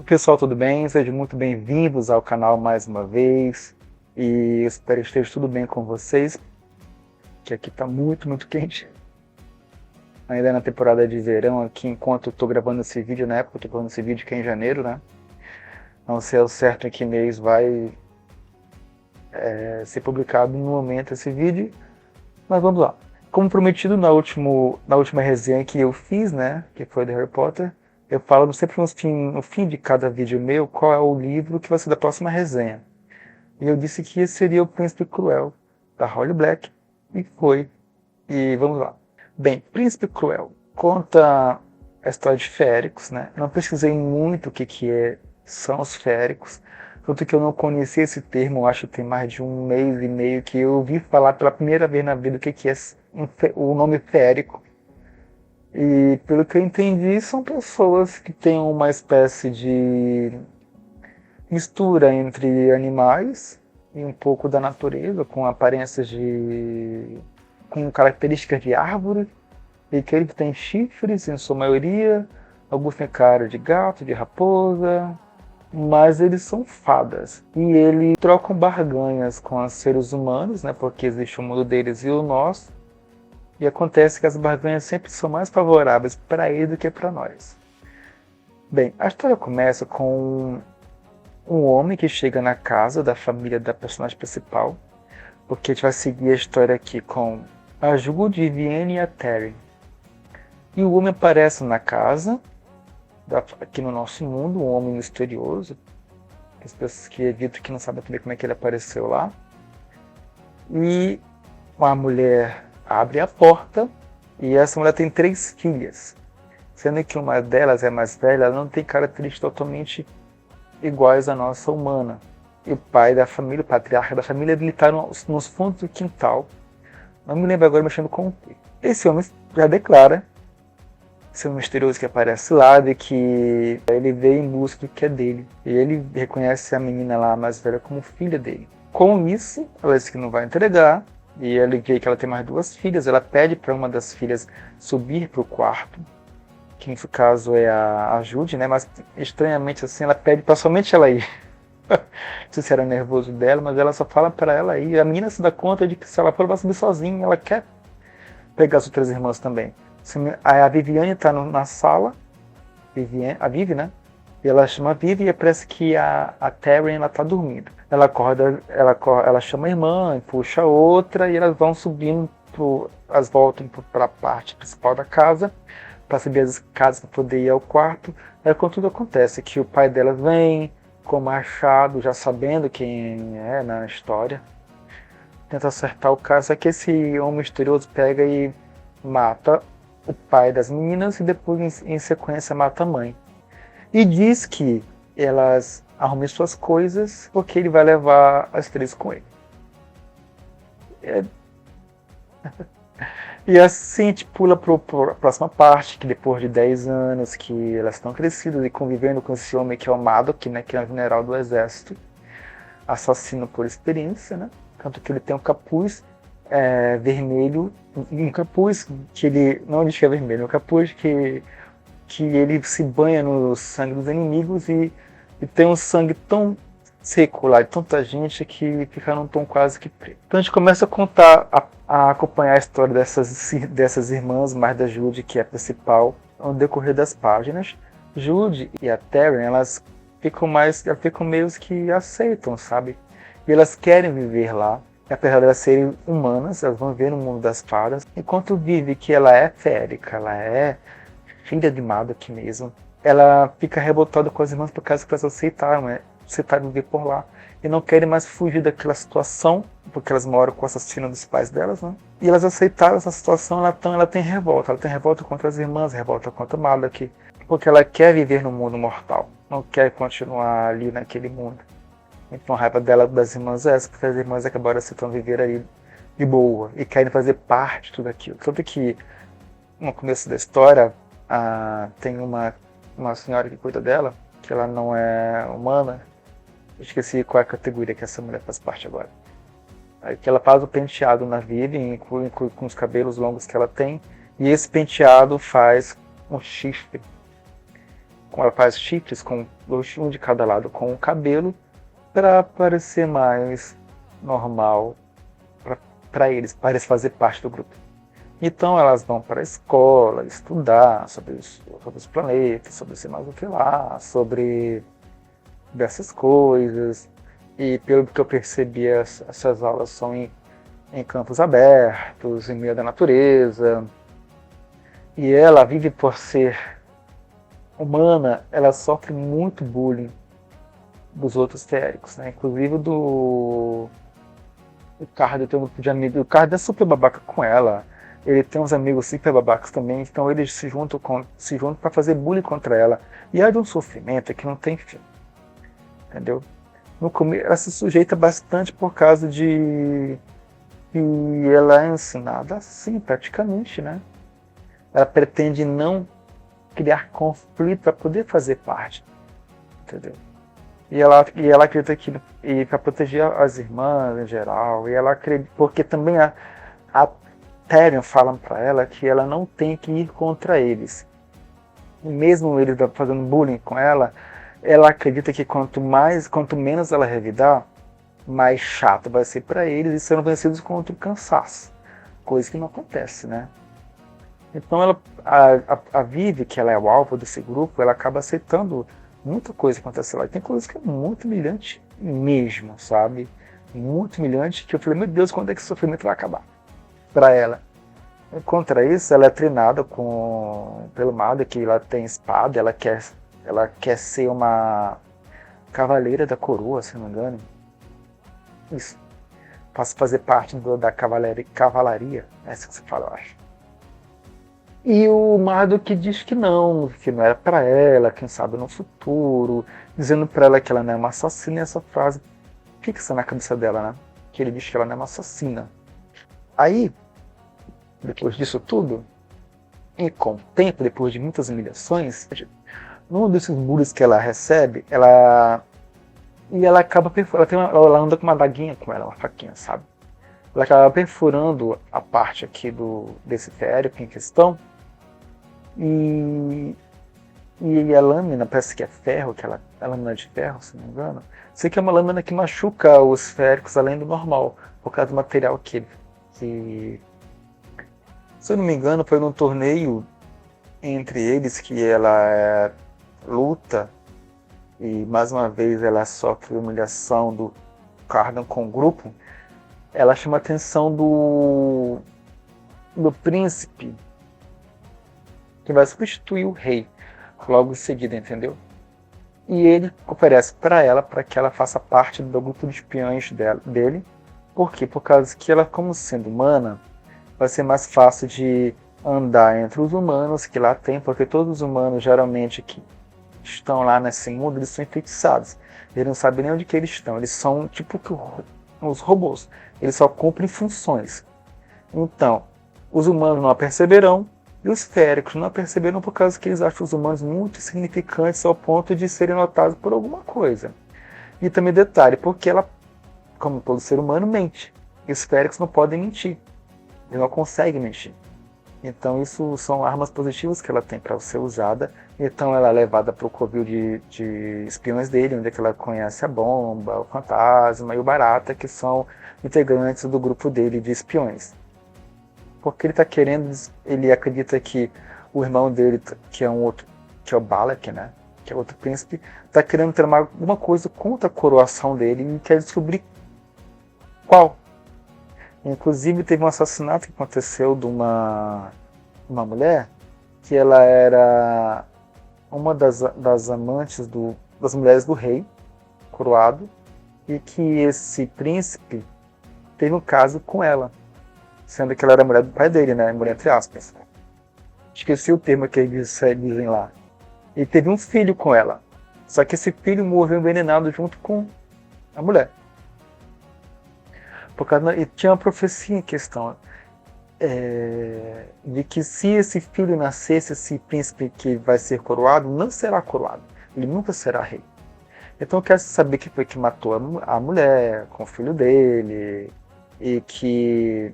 Pessoal, tudo bem? Sejam muito bem-vindos ao canal mais uma vez e espero que esteja tudo bem com vocês, que aqui está muito quente. Ainda na temporada de verão aqui, enquanto eu estou gravando esse vídeo, na época eu estou gravando esse vídeo que é em janeiro, né? Não sei ao certo em que mês vai ser publicado no momento esse vídeo, mas vamos lá. Como prometido na última resenha que eu fiz, né, que foi do Harry Potter, eu falo sempre no fim de cada vídeo meu qual é o livro que vai ser da próxima resenha. E eu disse que esse seria O Príncipe Cruel, da Holly Black, e foi. E vamos lá. Bem, Príncipe Cruel conta a história de féricos, né? Não pesquisei muito o que são os féricos, tanto que eu não conhecia esse termo, eu acho que tem mais de um mês e meio que eu ouvi falar pela primeira vez na vida o que é o nome férico. E pelo que eu entendi, são pessoas que têm uma espécie de mistura entre animais e um pouco da natureza, com aparências com características de árvore, e que eles têm chifres em sua maioria, alguns têm cara de gato, de raposa, mas eles são fadas. E eles trocam barganhas com os seres humanos, né, porque existe o mundo deles e o nosso, e acontece que as barganhas sempre são mais favoráveis para eles do que para nós. Bem, a história começa com um homem que chega na casa da família da personagem principal, porque a gente vai seguir a história aqui com a Jude, Vivienne e a Terry. E o homem aparece na casa, aqui no nosso mundo, um homem misterioso, as pessoas que evitam que não sabem também como é que ele apareceu lá. E uma mulher abre a porta, e essa mulher tem 3 filhas, sendo que uma delas é mais velha, ela não tem características totalmente iguais à nossa humana. E o pai da família, o patriarca da família, ele está nos fundos do quintal. Não me lembro agora, mexendo com o quê. Esse homem já declara, esse homem misterioso que aparece lá, de que ele veio em busca do que é dele. E ele reconhece a menina lá mais velha como filha dele. Com isso, ela diz que não vai entregar, e ele vê que ela tem mais 2 filhas, ela pede para uma das filhas subir para o quarto, que no caso é a Jude, né? Mas estranhamente assim, ela pede para somente ela ir. Não sei se era nervoso dela, mas ela só fala para ela ir. A menina se dá conta de que se ela for, ela vai subir sozinha, ela quer pegar as outras irmãs também. A Viviane está na sala, a Vivi, né? E ela chama a Vivi e parece que a Terry está dormindo. Ela acorda, ela chama a irmã, puxa a outra e elas vão subindo, elas voltam para a parte principal da casa, para subir as escadas para poder ir ao quarto. Aí quando tudo acontece, que o pai delas vem com o machado, já sabendo quem é na história, tenta acertar o cara, só que esse homem misterioso pega e mata o pai das meninas e depois em sequência mata a mãe. E diz que elas arrumem suas coisas porque ele vai levar as 3 com ele. E assim a gente pula para a próxima parte, que depois de 10 anos que elas estão crescidas e convivendo com esse homem que é o Madoc, né, que é um general do exército, assassino por experiência, né? Tanto que ele tem um capuz vermelho, um capuz que ele, não diz que é vermelho, um capuz que ele se banha no sangue dos inimigos e tem um sangue tão seco lá de tanta gente que fica num tom quase que preto. Então a gente começa a contar, a acompanhar a história dessas irmãs, mais da Jude, que é a principal, ao decorrer das páginas. Jude e a Terry, elas ficam meio que aceitam, sabe? E elas querem viver lá. Apesar de elas serem humanas, elas vão viver no mundo das fadas. Enquanto Vivi, que ela é férica, ela é filha de Madoc mesmo, ela fica revoltada com as irmãs por causa que elas aceitaram viver por lá. E não querem mais fugir daquela situação, porque elas moram com o assassino dos pais delas, né? E elas aceitaram essa situação, ela tem revolta. Ela tem revolta contra as irmãs, revolta contra Madoc, porque ela quer viver no mundo mortal, não quer continuar ali naquele mundo. Então a raiva dela das irmãs é essa, porque as irmãs acabaram aceitando viver ali de boa e querem fazer parte de tudo aquilo. Tanto que no começo da história tem uma senhora que cuida dela, que ela não é humana. Eu esqueci qual é a categoria que essa mulher faz parte agora. Aí que ela faz o penteado na Vivi, inclui com os cabelos longos que ela tem, e esse penteado faz um chifre ela faz chifres com um de cada lado com o cabelo para parecer mais normal para eles fazer parte do grupo. Então elas vão para a escola estudar sobre os planetas, sobre sei mais o que lá, sobre dessas coisas. E pelo que eu percebi, essas aulas são em campos abertos, em meio da natureza. E ela vive por ser humana, ela sofre muito bullying dos outros teóricos, né? Inclusive o Card tem um grupo de amigos. O Card é super babaca com ela. Ele tem uns amigos super babacas também, então eles se juntam para fazer bullying contra ela. E é de um sofrimento que não tem fim. Entendeu? No começo, ela se sujeita bastante por causa de que ela é ensinada assim, praticamente, né? Ela pretende não criar conflito para poder fazer parte, entendeu? E ela acredita que para proteger as irmãs em geral, e ela acredita, porque também a Therion fala para ela que ela não tem que ir contra eles. E mesmo eles fazendo bullying com ela acredita que quanto menos ela revidar, mais chato vai ser para eles e serão vencidos contra o cansaço. Coisa que não acontece, né? Então a Vivi, que ela é o alvo desse grupo, ela acaba aceitando muita coisa que acontece lá. E tem coisa que é muito humilhante mesmo, sabe? Muito humilhante, que eu falei, meu Deus, quando é que esse sofrimento vai acabar? Para ela. E contra isso, ela é treinada pelo Mada, que ela tem espada, ela quer ser uma cavaleira da coroa, se não me engano. Isso. Posso fazer parte da cavalaria, é assim que se fala, eu acho. E o Marduk diz que não era para ela, quem sabe no futuro, dizendo para ela que ela não é uma assassina, e essa frase fixa na cabeça dela, né? Que ele diz que ela não é uma assassina. Aí, depois disso tudo, e com o tempo, depois de muitas humilhações, num desses bullies que ela recebe, ela acaba perfurando, ela anda com uma daguinha com ela, uma faquinha, sabe? Ela acaba perfurando a parte aqui desse feérico em questão, e a lâmina, parece que é ferro, é lâmina de ferro, se não me engano. Sei que é uma lâmina que machuca os féricos além do normal, por causa do material que se eu não me engano, foi num torneio entre eles que ela luta, e mais uma vez ela sofre humilhação do Cardan com o grupo. Ela chama a atenção do príncipe, que vai substituir o rei logo em seguida, entendeu? E ele oferece para ela, para que ela faça parte do grupo de espiões dele. Por quê? Por causa que ela, como sendo humana, vai ser mais fácil de andar entre os humanos que lá tem, porque todos os humanos, geralmente, que estão lá nesse mundo, eles são enfeitiçados. Eles não sabem nem onde que eles estão. Eles são tipo os robôs. Eles só cumprem funções. Então, os humanos não a perceberão, e os féricos não a perceberam por causa que eles acham os humanos muito insignificantes ao ponto de serem notados por alguma coisa. E também detalhe, porque ela, como todo ser humano, mente. E os féricos não podem mentir. Eles não conseguem mentir. Então isso são armas positivas que ela tem para ser usada. Então ela é levada para o covil de espiões dele, onde é que ela conhece a Bomba, o Fantasma e o Barata, que são integrantes do grupo dele de espiões. Porque ele acredita que o irmão dele, que é o Balak, né, que é outro príncipe, está querendo tramar alguma coisa contra a coroação dele e quer descobrir qual. Inclusive teve um assassinato que aconteceu de uma mulher, que ela era uma das amantes das mulheres do rei coroado, e que esse príncipe teve um caso com ela, sendo que ela era a mulher do pai dele, né? Mulher entre aspas. Esqueci o termo que eles dizem lá. E teve um filho com ela. Só que esse filho morreu envenenado junto com a mulher. E tinha uma profecia em questão. De que se esse filho nascesse, esse príncipe que vai ser coroado, não será coroado. Ele nunca será rei. Então eu quero saber quem foi que matou a mulher com o filho dele. E que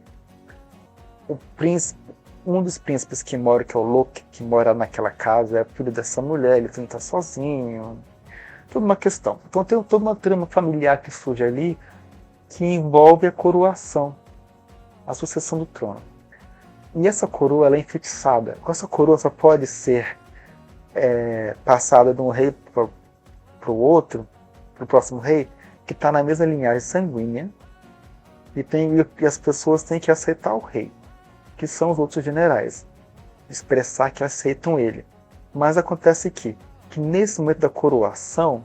o príncipe, Um dos príncipes que mora, que é o Loki, que mora naquela casa, é filho dessa mulher, ele não tá sozinho. Toda uma questão. Então tem toda uma trama familiar que surge ali que envolve a coroação, a sucessão do trono. E essa coroa ela é enfeitiçada. Essa coroa só pode ser passada de um rei para o outro, para o próximo rei, que está na mesma linhagem sanguínea, e as pessoas têm que aceitar o rei, que são os outros generais, expressar que aceitam ele. Mas acontece que nesse momento da coroação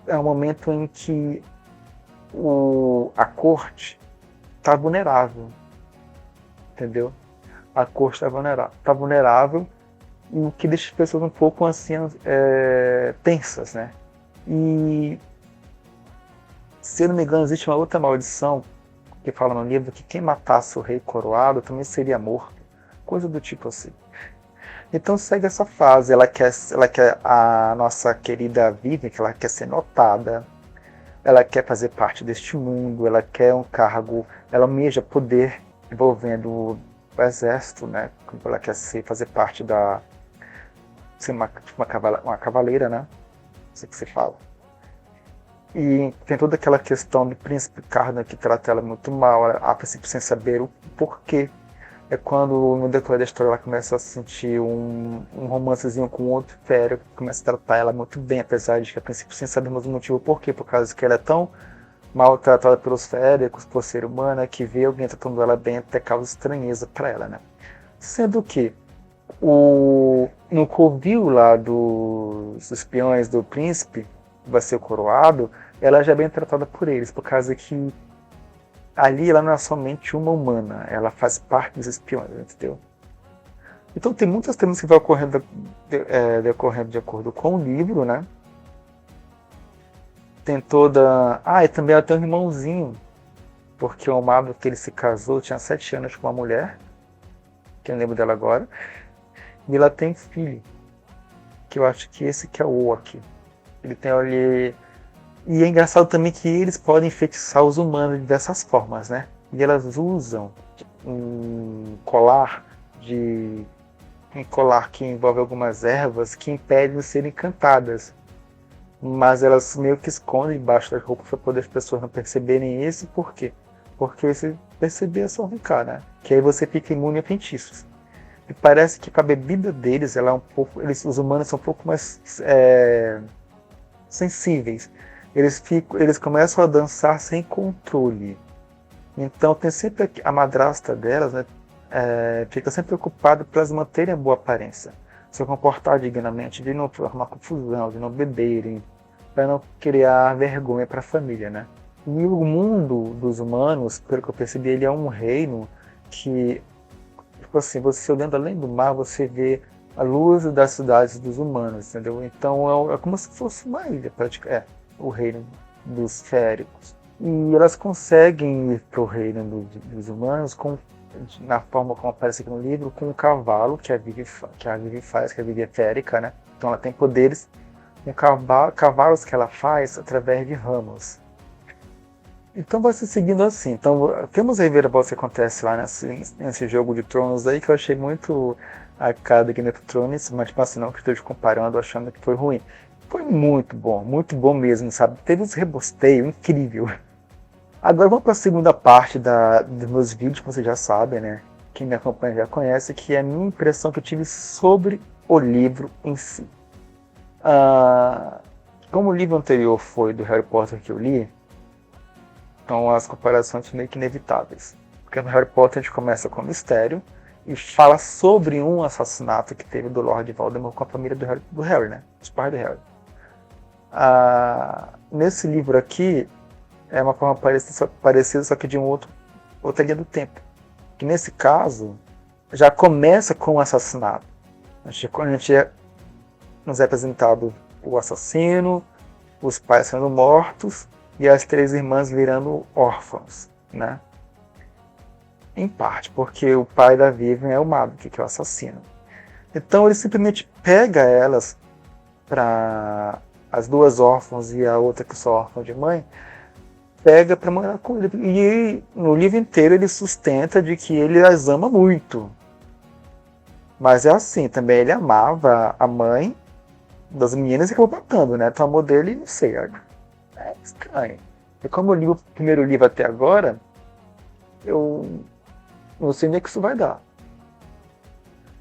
é um momento em que a corte está vulnerável, entendeu? A corte está vulnerável, e o que deixa as pessoas um pouco assim, tensas, né? E, se eu não me engano, existe uma outra maldição que fala no livro que quem matasse o rei coroado também seria morto, coisa do tipo assim. Então segue essa fase, ela quer a nossa querida Vivian, que ela quer ser notada, ela quer fazer parte deste mundo, ela quer um cargo, ela almeja poder envolvendo o exército, né? Ela quer fazer parte ser uma cavaleira, né? Não sei o que se fala. E tem toda aquela questão do príncipe Cardan que trata ela muito mal, a princípio sem saber o porquê. É quando no decorrer da história ela começa a sentir um romancezinho com outro férreo, que começa a tratar ela muito bem, apesar de que a princípio sem sabermos o motivo porquê, por causa que ela é tão maltratada pelos féricos, por ser humana, que vê alguém tratando ela bem até causa estranheza para ela, né? Sendo que no covil lá dos espiões do príncipe, que vai ser coroado, ela já é bem tratada por eles, por causa que ali ela não é somente uma humana, ela faz parte dos espiões, entendeu? Então tem muitas temas que vão ocorrendo de acordo com o livro, né? Tem toda... e também ela tem um irmãozinho, porque o amado que ele se casou tinha 7 anos com uma mulher, que eu não lembro dela agora, e ela tem filho, que eu acho que esse que é o Oak. Ele tem ali... E é engraçado também que eles podem enfeitiçar os humanos de diversas formas, né? E elas usam um colar que envolve algumas ervas que impedem de serem encantadas. Mas elas meio que escondem embaixo das roupas para poder as pessoas não perceberem isso. Por quê? Porque se perceber é só arrancar, né? Que aí você fica imune a feitiços. E parece que com a bebida deles, os humanos são um pouco mais sensíveis. Eles começam a dançar sem controle. Então tem sempre a madrasta delas, né, fica sempre preocupada para elas manterem a boa aparência, se comportar dignamente, de não formar confusão, de não beberem, para não criar vergonha para a família, né? E o mundo dos humanos, pelo que eu percebi, ele é um reino que, tipo assim, você olhando além do mar, você vê a luz das cidades dos humanos, entendeu? Então é como se fosse uma ilha, praticamente. O reino dos féricos. E elas conseguem ir para o reino dos humanos na forma como aparece aqui no livro, com um cavalo, que a Vivi faz, que a Vivi é férica, né? Então ela tem poderes com cavalos que ela faz através de ramos. Então vai se seguindo assim. Então temos a reviravolta que acontece lá nesse jogo de tronos aí, que eu achei muito a cara de Game of Thrones, mas tipo assim, não que esteja comparando, achando que foi ruim. Foi muito bom mesmo, sabe? Teve uns rebosteios incrível. Agora vamos para a segunda parte dos meus vídeos, que vocês já sabem, né? Quem me acompanha já conhece, que é a minha impressão que eu tive sobre o livro em si. Como o livro anterior foi do Harry Potter que eu li, então as comparações são meio que inevitáveis. Porque no Harry Potter a gente começa com um mistério e fala sobre um assassinato que teve do Lord Voldemort com a família do Harry, né? Os pais do Harry. Nesse livro aqui é uma forma parecida, só que de outra linha do tempo. Que nesse caso já começa com o assassinato. A gente nos é apresentado o assassino, os pais sendo mortos e as 3 irmãs virando órfãos, né? Em parte porque o pai da Vivian é o Mavic, que é o assassino. Então ele simplesmente pega elas para as 2 órfãs e a outra que só órfã de mãe, para morar com ele. E no livro inteiro ele sustenta de que ele as ama muito. Mas é assim, também ele amava a mãe das meninas e acabou matando, né? Então o amor dele, não sei, é estranho. E como eu li o primeiro livro até agora, eu não sei nem o que isso vai dar.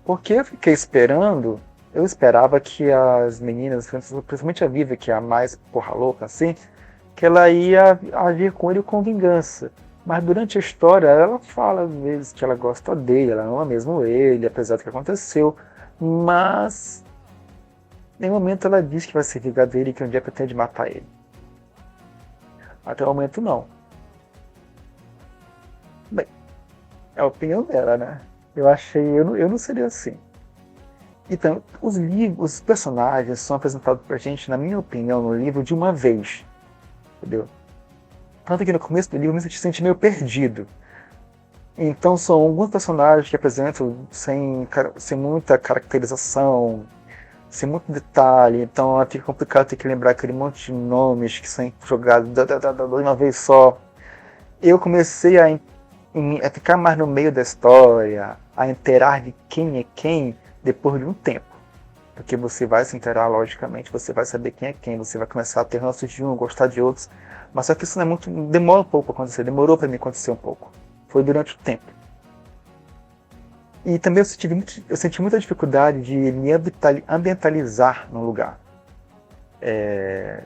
Porque eu fiquei esperando, eu esperava que as meninas, principalmente a Vivi, que é a mais porra louca assim, que ela ia agir com ele com vingança. Mas durante a história, ela fala às vezes que ela gosta dele, ela ama mesmo ele, apesar do que aconteceu. Mas, em nenhum momento ela diz que vai se vingar dele e que um dia pretende matar ele. Até o momento, não. Bem, é a opinião dela, né? Eu não seria assim. Então, os personagens são apresentados pra gente, na minha opinião, no livro de uma vez. Entendeu? Tanto que no começo do livro você se sente meio perdido. Então são alguns personagens que apresentam sem muita caracterização, sem muito detalhe. Então fica complicado ter que lembrar aquele monte de nomes que são jogados de uma vez só. Eu comecei a ficar mais no meio da história, a inteirar de quem é quem depois de um tempo. Porque você vai se inteirar, logicamente, você vai saber quem é quem, você vai começar a ter ranço de um, gostar de outros. Mas só que isso não é muito. Demora um pouco para acontecer, demorou para mim acontecer um pouco. Foi durante o tempo. E também eu senti muita dificuldade de me ambientalizar no lugar.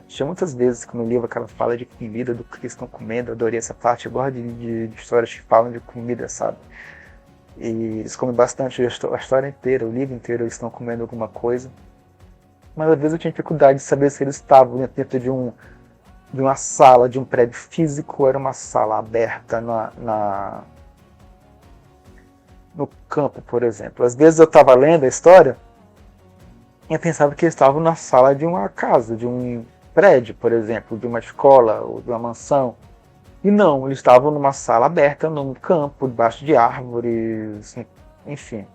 Tinha muitas vezes que no livro aquela fala de comida do que estão comendo, eu adorei essa parte, eu gosto de histórias que falam de comida, sabe? E eles comem bastante a história inteira, o livro inteiro eles estão comendo alguma coisa. Mas às vezes eu tinha dificuldade de saber se eles estavam dentro de uma sala, de um prédio físico, ou era uma sala aberta no campo, por exemplo. Às vezes eu estava lendo a história e eu pensava que eles estavam na sala de uma casa, de um prédio, por exemplo, de uma escola ou de uma mansão. E não, eles estavam numa sala aberta, num campo, debaixo de árvores, enfim.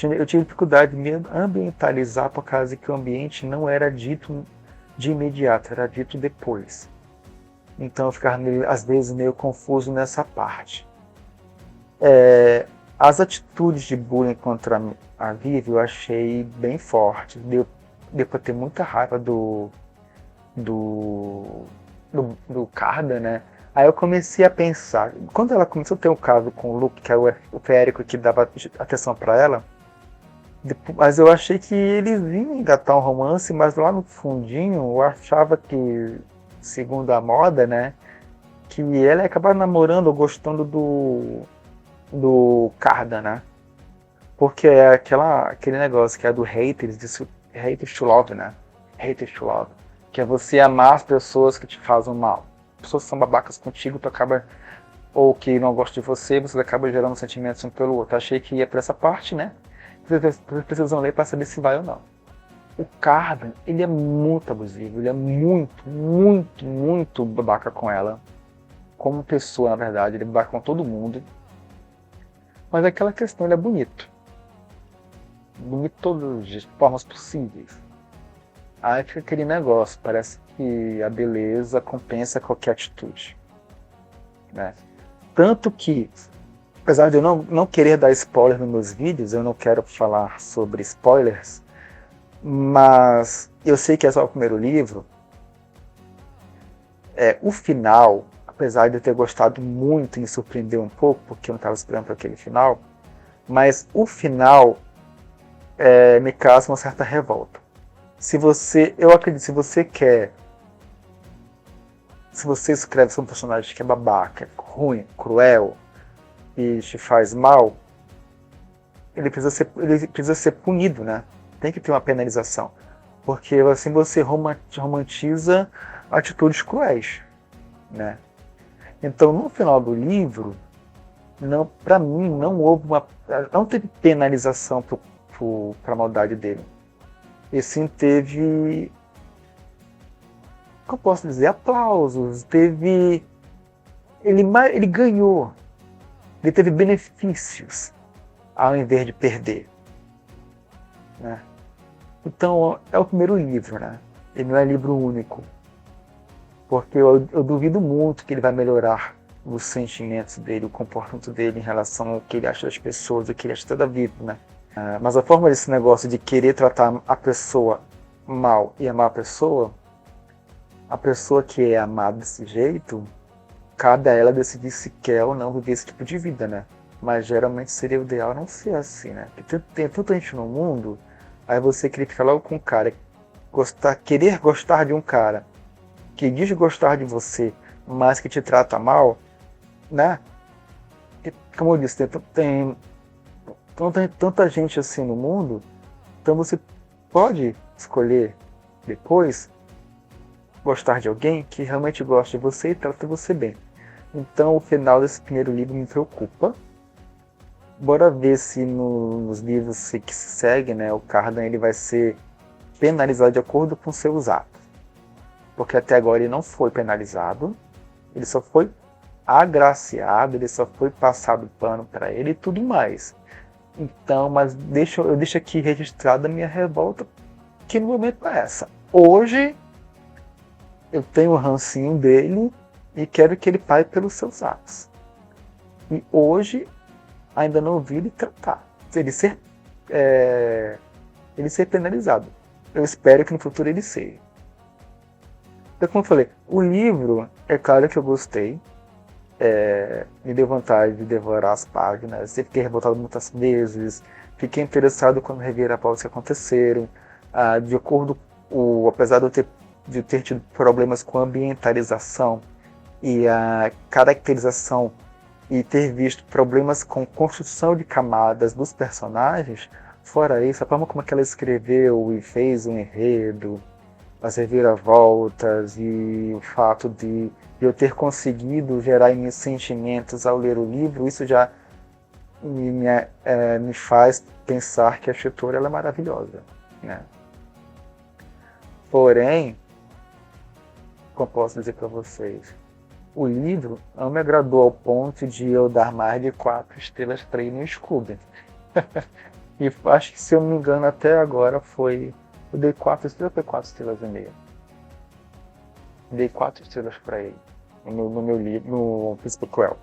Eu tive dificuldade de me ambientalizar por causa que o ambiente não era dito de imediato, era dito depois. Então eu ficava às vezes meio confuso nessa parte. As atitudes de bullying contra a Vivi eu achei bem fortes. Deu para ter muita raiva do Carda, né? Aí eu comecei a pensar, quando ela começou a ter um caso com o Luke, que é o Férico que dava atenção para ela, mas eu achei que eles iam engatar um romance, mas lá no fundinho eu achava que, segundo a moda, né, que ela ia acabar namorando ou gostando do Carda, né? Porque é aquele negócio que é do haters to love, né? Haters to love. Que é você amar as pessoas que te fazem mal. Pessoas que são babacas contigo, tu acaba, ou que não gostam de você acaba gerando sentimentos um pelo outro. Achei que ia pra essa parte, né? Vocês precisam ler para saber se vai ou não. O Cardan, ele é muito abusivo, ele é muito, muito, muito babaca com ela. Como pessoa, na verdade, ele é babaca com todo mundo. Mas aquela questão, ele é bonito. Bonito de todas as formas possíveis. Aí fica aquele negócio, parece que a beleza compensa qualquer atitude. Né? Tanto que, apesar de eu não querer dar spoiler nos meus vídeos, eu não quero falar sobre spoilers, mas eu sei que é só o primeiro livro. O final, apesar de eu ter gostado muito e me surpreendeu um pouco, porque eu não estava esperando por aquele final, mas o final me causa uma certa revolta. Eu acredito, se você escreve sobre um personagem que é babaca, ruim, cruel, e te faz mal, ele precisa ser punido, né? Tem que ter uma penalização. Porque assim você romantiza atitudes cruéis, né? Então, no final do livro, para mim, não teve penalização para a maldade dele. E sim teve, como eu posso dizer, aplausos, ele ganhou, ele teve benefícios ao invés de perder, né? Então é o primeiro livro, né? Ele não é livro único, porque eu duvido muito que ele vai melhorar os sentimentos dele, o comportamento dele em relação ao que ele acha das pessoas, o que ele acha da vida, né? Mas a forma desse negócio de querer tratar a pessoa mal e amar a pessoa que é amada desse jeito, cabe a ela decidir se quer ou não viver esse tipo de vida, né? Mas geralmente seria o ideal não ser assim, né? Porque tem tanta gente no mundo, aí você querer ficar logo com um cara, querer gostar de um cara que diz gostar de você, mas que te trata mal, né? E, como eu disse, tem tanta gente assim no mundo, então você pode escolher depois gostar de alguém que realmente gosta de você e trata você bem. Então o final desse primeiro livro me preocupa. Bora ver se nos livros que se seguem, né, o Cardan ele vai ser penalizado de acordo com seus atos. Porque até agora ele não foi penalizado, ele só foi agraciado, ele só foi passado pano para ele e tudo mais. Então, mas eu deixo aqui registrada a minha revolta, que no momento é essa. Hoje eu tenho o rancinho dele e quero que ele pague pelos seus atos. E hoje ainda não vi ele tratar, ele ser penalizado. Eu espero que no futuro ele seja. Então, como eu falei, o livro, é claro que eu gostei, me deu vontade de devorar as páginas, fiquei revoltado muitas vezes, fiquei interessado quando reviravoltas que aconteceram, de acordo, apesar de eu ter tido problemas com a ambientalização e a caracterização e ter visto problemas com construção de camadas dos personagens, fora isso, a forma como ela escreveu e fez um enredo, as reviravoltas e o fato de eu ter conseguido gerar em mim sentimentos ao ler o livro, isso já me faz pensar que a escritora ela é maravilhosa, né? Porém, como posso dizer para vocês, o livro não me agradou ao ponto de eu dar mais de 4 estrelas para ele no Scooby. E acho que, se eu não me engano, até agora eu dei 4 estrelas, foi 4 estrelas e meia. Dei 4 estrelas para ele no meu livro, no Príncipe Cruel.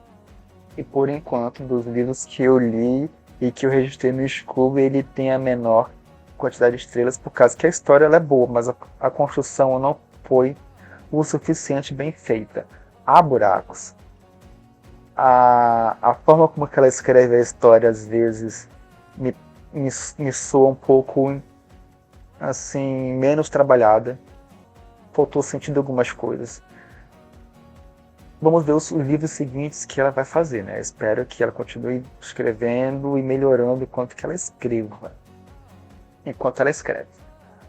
E por enquanto, dos livros que eu li e que eu registrei no Scooby, ele tem a menor quantidade de estrelas, por causa que a história ela é boa, mas a construção não foi o suficiente bem feita. Há buracos. A forma como ela escreve a história, às vezes, me soa um pouco assim, menos trabalhada. Faltou sentido algumas coisas. Vamos ver os livros seguintes que ela vai fazer, né? Espero que ela continue escrevendo e melhorando enquanto ela escreve.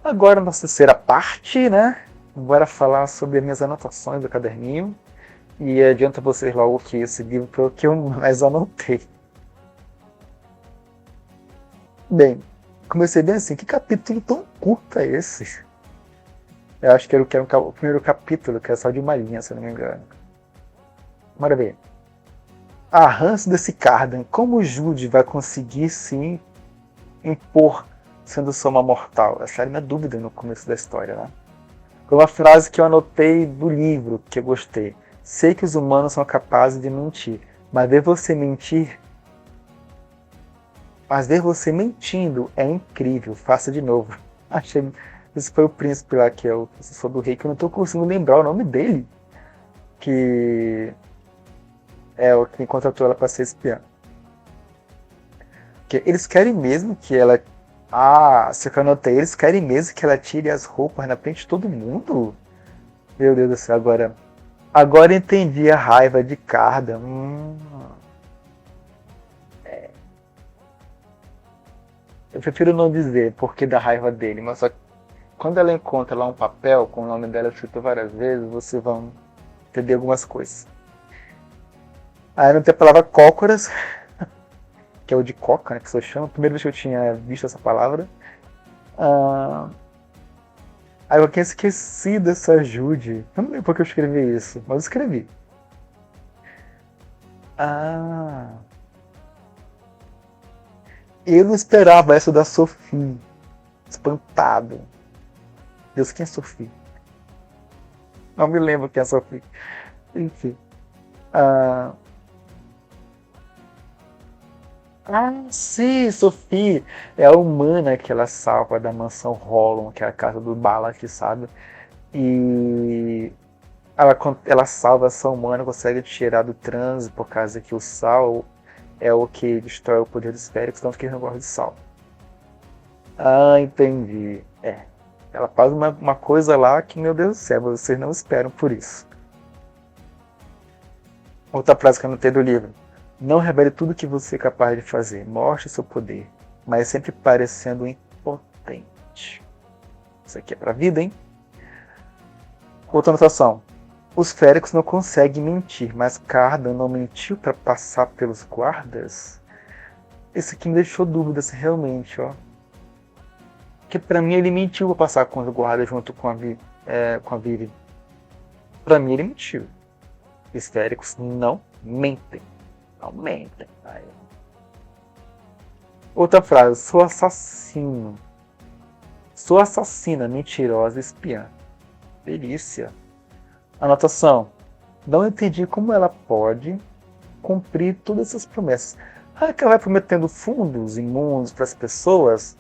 Agora, na terceira parte, né? Bora falar sobre as minhas anotações do caderninho. E adianta vocês logo que esse livro foi o que eu mais anotei. Bem, comecei bem assim, que capítulo tão curto é esse? Eu acho que era o primeiro capítulo, que é só de uma linha, se eu não me engano. Bora ver. A ranço desse Cardan, como o Jude vai conseguir se impor sendo só uma mortal? Essa era a minha dúvida no começo da história, né? Foi uma frase que eu anotei do livro, que eu gostei. Sei que os humanos são capazes de mentir, mas ver você mentindo é incrível. Faça de novo. Achei. Esse foi o príncipe lá, que é o professor do rei, que eu não estou conseguindo lembrar o nome dele. Que é o que contratou ela para ser espiã. Que eles querem mesmo que ela. Se eu anotei, eles querem mesmo que ela tire as roupas na frente de todo mundo? Meu Deus do céu, Agora entendi a raiva de Cardan. Eu prefiro não dizer porque da raiva dele, mas só que quando ela encontra lá um papel com o nome dela escrito várias vezes, vocês vão entender algumas coisas. Aí não tem a palavra cócoras, que é o de coca, né, que se chama. Primeira vez que eu tinha visto essa palavra. Aí eu tinha esquecido essa Jude. Eu não lembro porque eu escrevi isso, mas eu escrevi. Eu não esperava essa da Sophie. Espantado. Deus, quem é Sophie? Não me lembro quem é Sophie. Enfim. Ah, sim, Sophie! É a humana que ela salva da mansão Hollum, que é a casa do Balak, sabe? E ela salva essa humana, consegue tirar do transe por causa que o sal é o que destrói o poder dos féricos, tanto que eles não gostam de sal. Ah, entendi. É. Ela faz uma coisa lá que, meu Deus do céu, vocês não esperam por isso. Outra frase que eu anotei do livro. Não revele tudo o que você é capaz de fazer. Mostre seu poder, mas sempre parecendo impotente. Isso aqui é pra vida, hein? Outra anotação. Os féricos não conseguem mentir, mas Cardan não mentiu para passar pelos guardas? Isso aqui me deixou dúvida se realmente, ó. Porque pra mim ele mentiu pra passar com os guardas junto com a Vivi. Pra mim ele mentiu. Os féricos não mentem. Não mentem. Aí. Outra frase. Sou assassino. Sou assassina, mentirosa, espiã. Delícia. Anotação. Não entendi como ela pode cumprir todas essas promessas. Ah, que ela vai prometendo fundos imundos para as pessoas.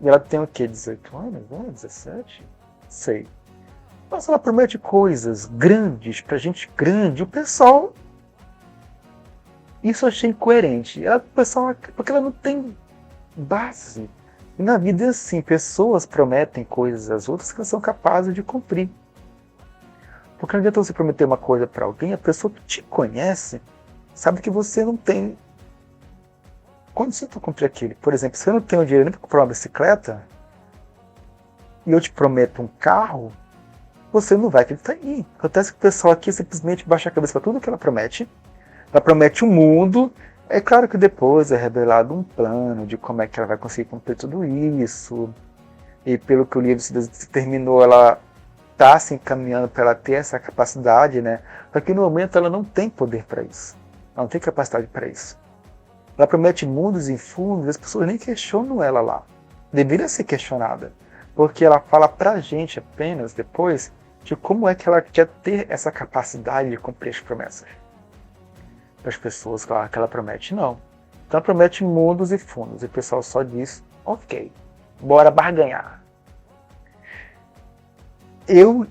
E ela tem o quê? 18 anos? 17? Sei. Mas ela promete coisas grandes pra gente grande. O pessoal. Isso eu achei incoerente. O pessoal. Porque ela não tem base. E na vida é assim: pessoas prometem coisas às outras que elas são capazes de cumprir. Porque não adianta você prometer uma coisa para alguém, a pessoa que te conhece sabe que você não tem condição para cumprir aquilo. Por exemplo, se eu não tenho dinheiro nem para comprar uma bicicleta e eu te prometo um carro, você não vai acreditar em mim. Acontece que o pessoal aqui simplesmente baixa a cabeça para tudo que ela promete. Ela promete o mundo. É claro que depois é revelado um plano de como é que ela vai conseguir cumprir tudo isso. E pelo que o livro se terminou, ela está se encaminhando para ela ter essa capacidade, né? Só que no momento ela não tem poder para isso. Ela não tem capacidade para isso. Ela promete mundos e fundos, as pessoas nem questionam ela lá. Deveria ser questionada. Porque ela fala pra gente apenas depois de como é que ela quer ter essa capacidade de cumprir as promessas. Para as pessoas que ela promete, não. Então ela promete mundos e fundos. E o pessoal só diz, ok, bora barganhar. Eu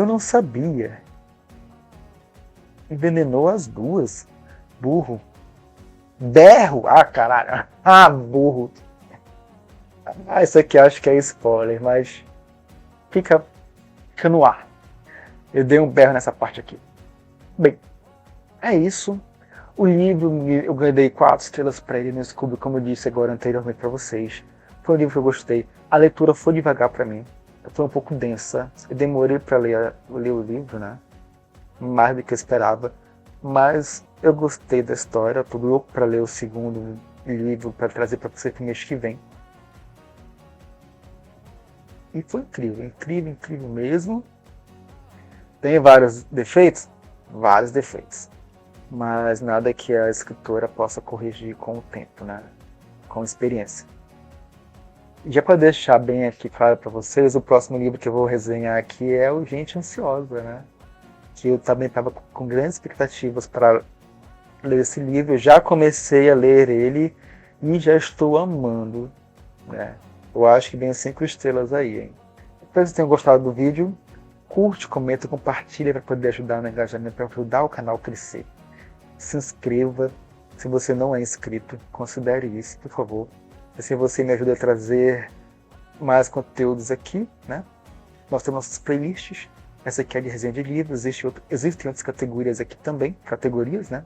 não sabia. Envenenou as duas. Burro. Berro! Ah, caralho. Ah, burro. Ah, isso aqui acho que é spoiler, mas fica no ar. Eu dei um berro nessa parte aqui. Bem, é isso. O livro, eu dei 4 estrelas para ele no Scooby, como eu disse agora anteriormente para vocês. Foi um livro que eu gostei. A leitura foi devagar para mim. Foi um pouco densa. Eu demorei para ler o livro, né? Mais do que eu esperava. Mas eu gostei da história. Estou louco para ler o segundo livro para trazer para você no mês que vem. E foi incrível, incrível, incrível mesmo. Tem vários defeitos? Vários defeitos. Mas nada que a escritora possa corrigir com o tempo, né? Com experiência. Já para deixar bem aqui claro para vocês, o próximo livro que eu vou resenhar aqui é o Gente Ansiosa, né? Que eu também estava com grandes expectativas para ler esse livro. Eu já comecei a ler ele e já estou amando, né? Eu acho que vem 5 estrelas aí, hein? Espero que vocês tenham gostado do vídeo. Curte, comenta, compartilha para poder ajudar no engajamento, para ajudar o canal a crescer. Se inscreva. Se você não é inscrito, considere isso, por favor. Assim você me ajuda a trazer mais conteúdos aqui, né? Nós temos nossas playlists. Essa aqui é de resenha de livros. Existem outras categorias aqui também, categorias, né?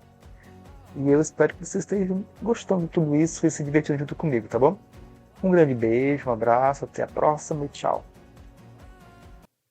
E eu espero que vocês estejam gostando de tudo isso e se divertindo junto comigo, tá bom? Um grande beijo, um abraço, até a próxima e tchau.